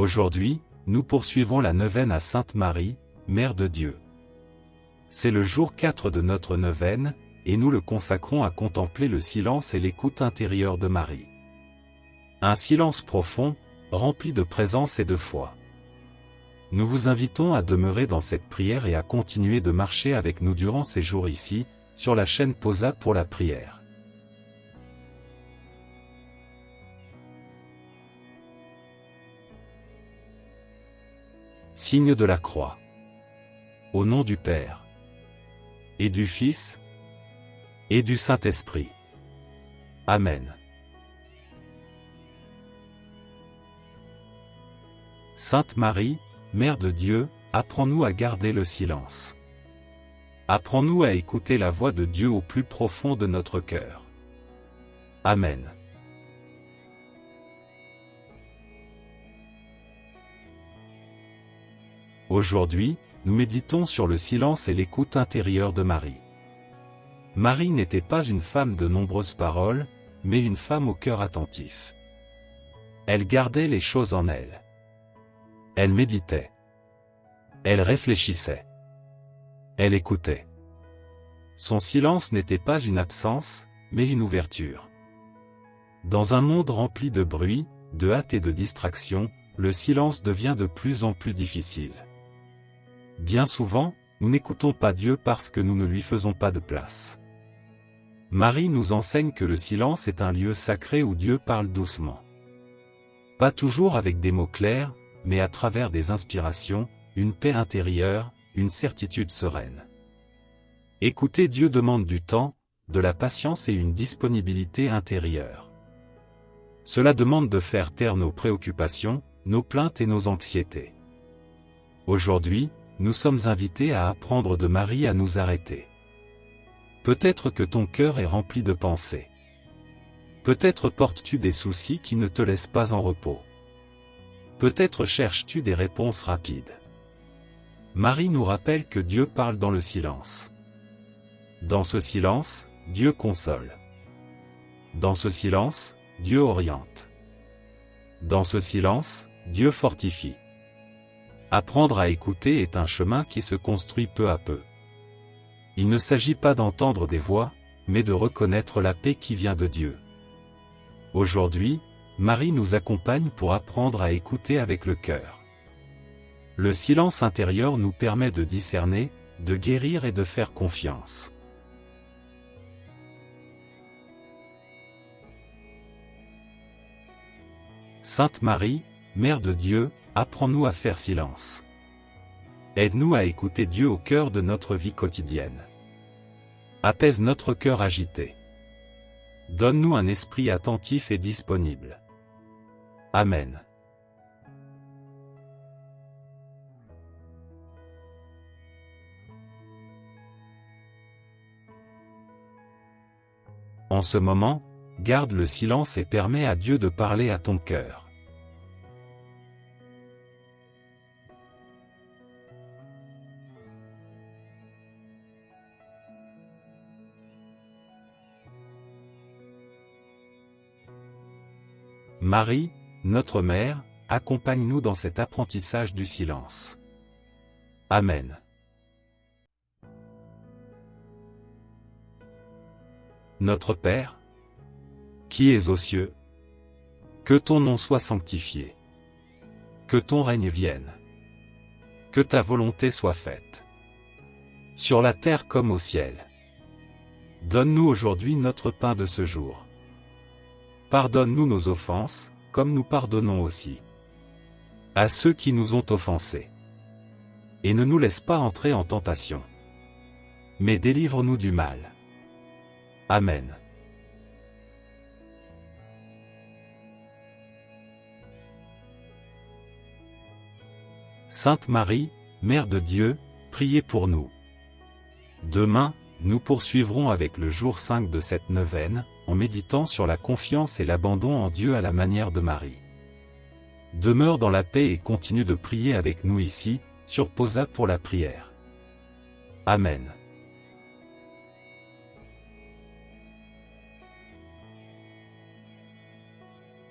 Aujourd'hui, nous poursuivons la neuvaine à Sainte Marie, Mère de Dieu. C'est le jour 4 de notre neuvaine, et nous le consacrons à contempler le silence et l'écoute intérieure de Marie. Un silence profond, rempli de présence et de foi. Nous vous invitons à demeurer dans cette prière et à continuer de marcher avec nous durant ces jours ici, sur la chaîne Posa pour la prière. Signe de la croix. Au nom du Père, et du Fils, et du Saint-Esprit. Amen. Sainte Marie, Mère de Dieu, apprends-nous à garder le silence. Apprends-nous à écouter la voix de Dieu au plus profond de notre cœur. Amen. Aujourd'hui, nous méditons sur le silence et l'écoute intérieure de Marie. Marie n'était pas une femme de nombreuses paroles, mais une femme au cœur attentif. Elle gardait les choses en elle. Elle méditait. Elle réfléchissait. Elle écoutait. Son silence n'était pas une absence, mais une ouverture. Dans un monde rempli de bruit, de hâte et de distraction, le silence devient de plus en plus difficile. Bien souvent, nous n'écoutons pas Dieu parce que nous ne lui faisons pas de place. Marie nous enseigne que le silence est un lieu sacré où Dieu parle doucement. Pas toujours avec des mots clairs, mais à travers des inspirations, une paix intérieure, une certitude sereine. Écouter Dieu demande du temps, de la patience et une disponibilité intérieure. Cela demande de faire taire nos préoccupations, nos plaintes et nos anxiétés. Aujourd'hui, nous sommes invités à apprendre de Marie à nous arrêter. Peut-être que ton cœur est rempli de pensées. Peut-être portes-tu des soucis qui ne te laissent pas en repos. Peut-être cherches-tu des réponses rapides. Marie nous rappelle que Dieu parle dans le silence. Dans ce silence, Dieu console. Dans ce silence, Dieu oriente. Dans ce silence, Dieu fortifie. Apprendre à écouter est un chemin qui se construit peu à peu. Il ne s'agit pas d'entendre des voix, mais de reconnaître la paix qui vient de Dieu. Aujourd'hui, Marie nous accompagne pour apprendre à écouter avec le cœur. Le silence intérieur nous permet de discerner, de guérir et de faire confiance. Sainte Marie, Mère de Dieu, apprends-nous à faire silence. Aide-nous à écouter Dieu au cœur de notre vie quotidienne. Apaise notre cœur agité. Donne-nous un esprit attentif et disponible. Amen. En ce moment, garde le silence et permets à Dieu de parler à ton cœur. Marie, notre Mère, accompagne-nous dans cet apprentissage du silence. Amen. Notre Père, qui es aux cieux, que ton nom soit sanctifié. Que ton règne vienne. Que ta volonté soit faite. Sur la terre comme au ciel. Donne-nous aujourd'hui notre pain de ce jour. Pardonne-nous nos offenses, comme nous pardonnons aussi à ceux qui nous ont offensés. Et ne nous laisse pas entrer en tentation, mais délivre-nous du mal. Amen. Sainte Marie, Mère de Dieu, priez pour nous. Demain, nous poursuivrons avec le jour 5 de cette neuvaine, en méditant sur la confiance et l'abandon en Dieu à la manière de Marie. Demeure dans la paix et continue de prier avec nous ici, sur Posa pour la prière. Amen.